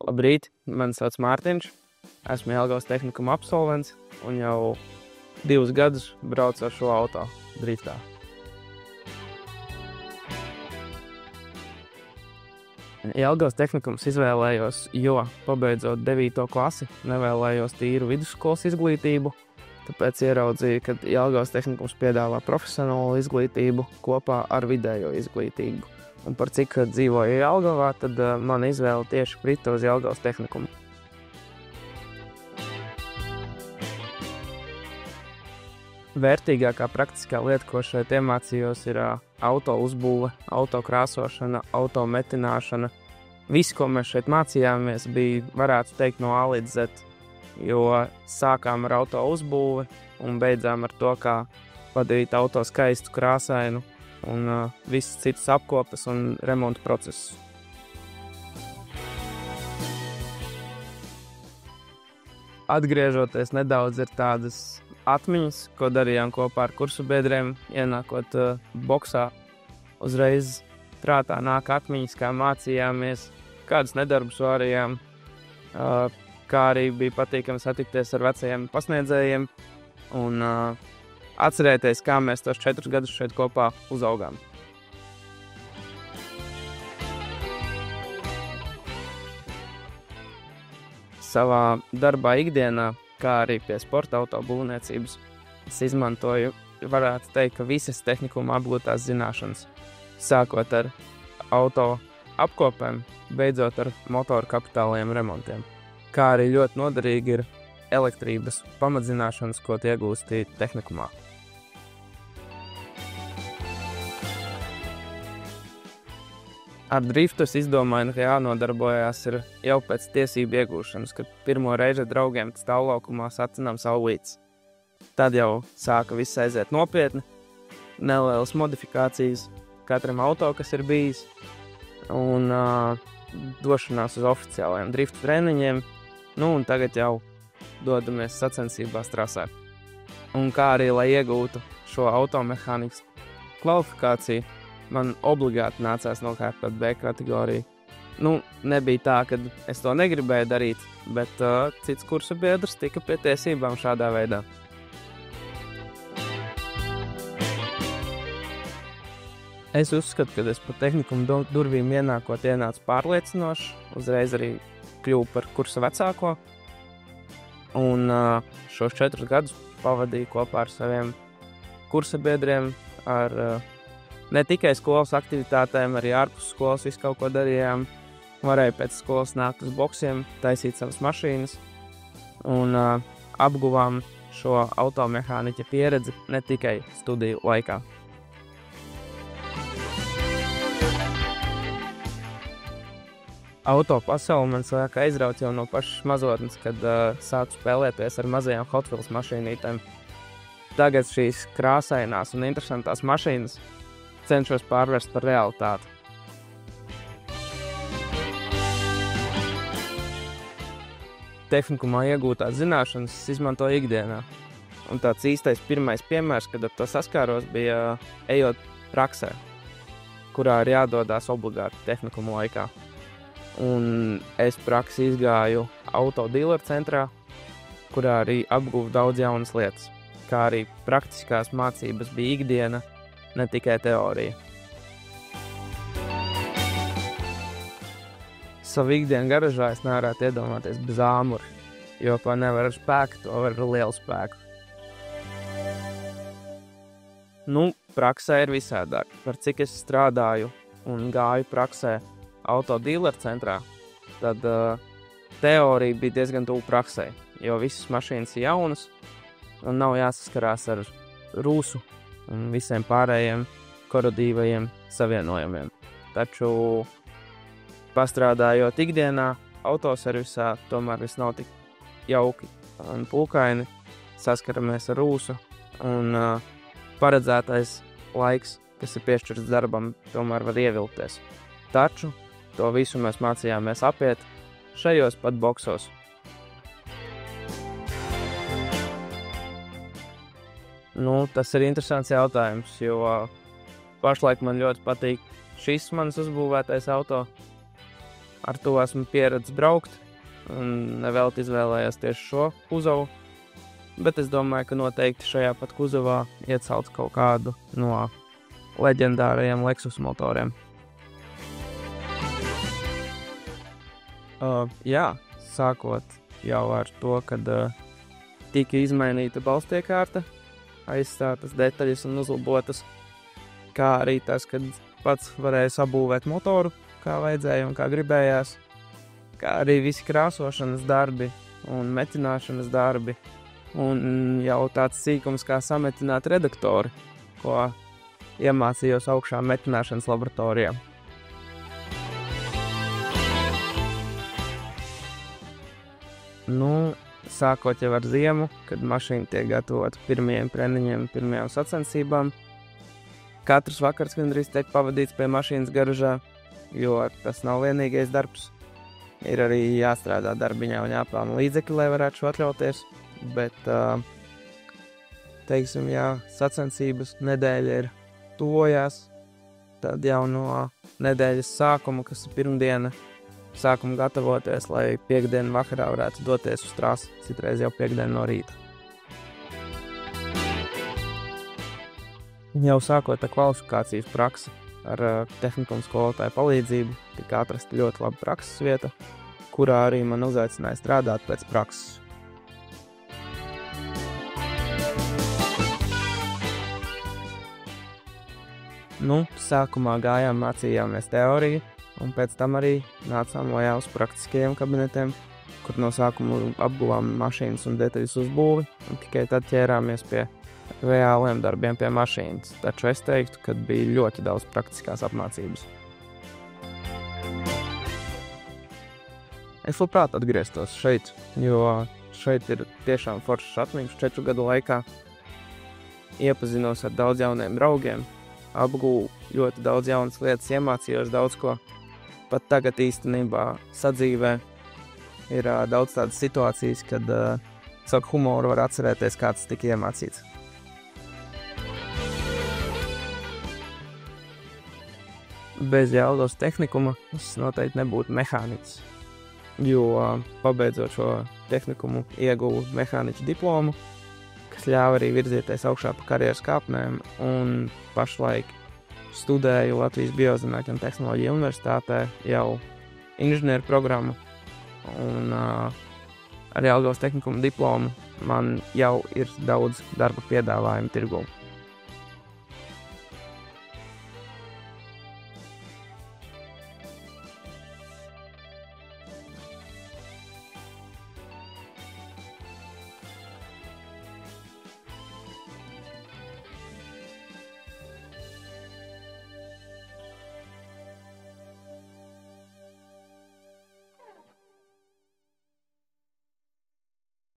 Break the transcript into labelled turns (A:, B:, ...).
A: Labrīt, mani sauc Mārtiņš, esmu Jelgavas tehnikuma absolvents un jau 2 gadus braucu ar šo auto driftā. Jelgavas tehnikums izvēlējos, jo, pabeidzot 9. klasi, nevēlējos tīru vidusskolas izglītību, tāpēc ieraudzīju, ka Jelgavas tehnikums piedāvā profesionālu izglītību kopā ar vidējo izglītību. Un par cik dzīvoju Jelgavā, tad mana izvēle tieši krita uz Jelgavas tehnikumu. Vērtīgākā praktiskā lieta, ko šeit iemācījos, ir auto uzbūve, auto krāsošana, auto metināšana. Viss, ko mēs šeit mācījāmies, bija, varētu teikt, no A līdz Z, jo sākām ar auto uzbūvi un beidzām ar to, kā padarīt auto skaistu, krāsainu un visas citas apkopes un remontu procesus. Atgriežoties nedaudz ir tādas atmiņas, ko darījām kopā ar kursabiedriem, ienākot boksā. Uzreiz prātā nāk atmiņas, kā mācījāmies, kādas nedarbus varējām, kā arī bija patīkami satikties ar vecajiem pasniedzējiem un atcerēties, kā mēs tos 4 gadus šeit kopā uzaugām. Savā darbā ikdienā, kā arī pie sporta auto būvniecības, es izmantoju, varētu teikt, ka visas tehnikuma apgūtās zināšanas, sākot ar auto apkopēm, beidzot ar motoru kapitāliem remontiem. Kā arī ļoti noderīgi ir elektrības pamatzināšanas, ko iegūsti tehnikumā. Ar driftu es izdomāju, ka jānodarbojās ir jau pēc tiesību iegūšanas, kad pirmo reizi ar draugiem stāvlaukumā sacinām saulītes. Tad jau sāka viss aiziet nopietni, nelielas modifikācijas katram auto, kas ir bijis, un došanās uz oficiālajiem driftu treniņiem, un tagad jau dodamies sacensībās trasē. Un kā arī, lai iegūtu šo automehānikas kvalifikāciju, man obligāti nācās nokārtot B kategoriju. Nebija tā, ka es to negribēju darīt, bet cits kursabiedrs tika pie tiesībām šādā veidā. Es uzskatu, ka es pa tehnikumu durvīm ienācu pārliecinoši, uzreiz arī kļuvu par kursa vecāko, un šos 4 gadus pavadīju kopā ar saviem kursabiedriem, ar ne tikai skolas aktivitātēm, arī ārpus skolas visu kaut ko darījām. Varēju pēc skolas nākt uz boksiem, taisīt savas mašīnas un apguvām šo automehāniķa pieredzi ne tikai studiju laikā. Auto pasauli man sāk aizraut jau no pašas mazotnes, kad sāku spēlēties ar mazajām Hot Wheels mašīnītēm. Tagad šīs krāsainās un interesantās mašīnas cenšos pārvērst par realitāti. Tehnikumā iegūtās zināšanas izmantoju ikdienā. Un tāds īstais pirmais piemērs, kad ar to saskāros, bija ejot praksē, kurā ir jādodās obligāti tehnikuma laikā. Un es praksi izgāju auto dealer centrā, kurā arī apguvu daudz jaunas lietas, kā arī praktiskās mācības bija ikdiena, ne tikai teorija. Savu ikdienu garažā es nevarētu iedomāties bez āmura, jo ko nevar ar spēku, to var ar lielu spēku. Praksē ir visādāk. Par cik es strādāju un gāju praksē auto dealer centrā, tad teorija bija diezgan tuvu praksē, jo visas mašīnas ir jaunas un nav jāsaskarās ar rūsu un visiem pārējiem korodīvajiem savienojumiem. Taču pastrādājot ikdienā, autoservisā tomēr viss nav tik jauki un pulkaini, saskaramies ar rūsu un paredzētais laiks, kas ir piešķirts darbam, tomēr var ievilkties. Taču to visu mēs mācījāmies apiet šajos pat boksos. Tas ir interesants jautājums, jo pašlaik man ļoti patīk šis manis uzbūvētais auto. ar to esmu pieredzis braukt un nevēlt izvēlējos tieši šo kuzovu. Bet es domāju, ka noteikti šajā pat kuzovā iecelt kaut kādu no leģendārajiem Lexus motoriem. Jā, sākot jau ar to, kad tika izmainīta balstiekārta, aizstātas detaļas un uzlabotas, kā arī tas, kad pats varēja sabūvēt motoru, kā vajadzēja un kā gribējās, kā arī visi krāsošanas darbi un metināšanas darbi, un jau tāds sīkums kā sametināt redaktori, ko iemācījos augšā metināšanas laboratorijā. Sākot jau ar ziemu, kad mašīna tiek gatavota pirmajiem treniņiem, pirmajām sacensībām. Katrs vakars gandrīz tiek pavadīts pie mašīnas garažā, jo tas nav vienīgais darbs. Ir arī jāstrādā darbiņā un jāplāno līdzekļi, lai varētu šo atļauties. Bet, teiksim, sacensības nedēļa ir tuvojās. Tad jau no nedēļas sākuma, kas ir pirmdiena, sākam gatavoties, lai piekdienu vakarā varētu doties uz trasi, citreiz jau piekdienu no rīta. Jau sākot ar kvalifikācijas praksi, ar tehnikuma skolotāju palīdzību, tika atrasta ļoti laba prakses vieta, kurā arī man uzaicināja strādāt pēc prakses. Sākumā gājām, mācījāmies teoriju, un pēc tam arī nācām lejā uz praktiskajiem kabinetiem, kur no sākuma apguvām mašīnas un detaļas uzbūvi, un tikai tad ķērāmies pie reāliem darbiem pie mašīnas. Taču es teiktu, ka bija ļoti daudz praktiskās apmācības. Es labprāt atgrieztos šeit, jo šeit ir tiešām foršas atmiņas 4 gadu laikā. Iepazinos ar daudz jauniem draugiem, apgūvu ļoti daudz jaunas lietas, iemācījos daudz ko. Pat tagad īstenībā sadzīvē ir daudz tādas situācijas, kad caur humoru var atcerēties, kāds tika iemācīts. Bez Jelgavas tehnikuma es noteikti nebūtu mehāniķis, jo pabeidzot šo tehnikumu ieguvu mehāniķa diplomu, kas ļāva arī virzīties augšā pa karjeras kāpnēm, un pašlaik studēju Latvijas Biozinātņu un tehnoloģiju universitātē jau inženieru programmu, un ar Jelgavas tehnikuma diplomu man jau ir daudz darba piedāvājumu tirgū.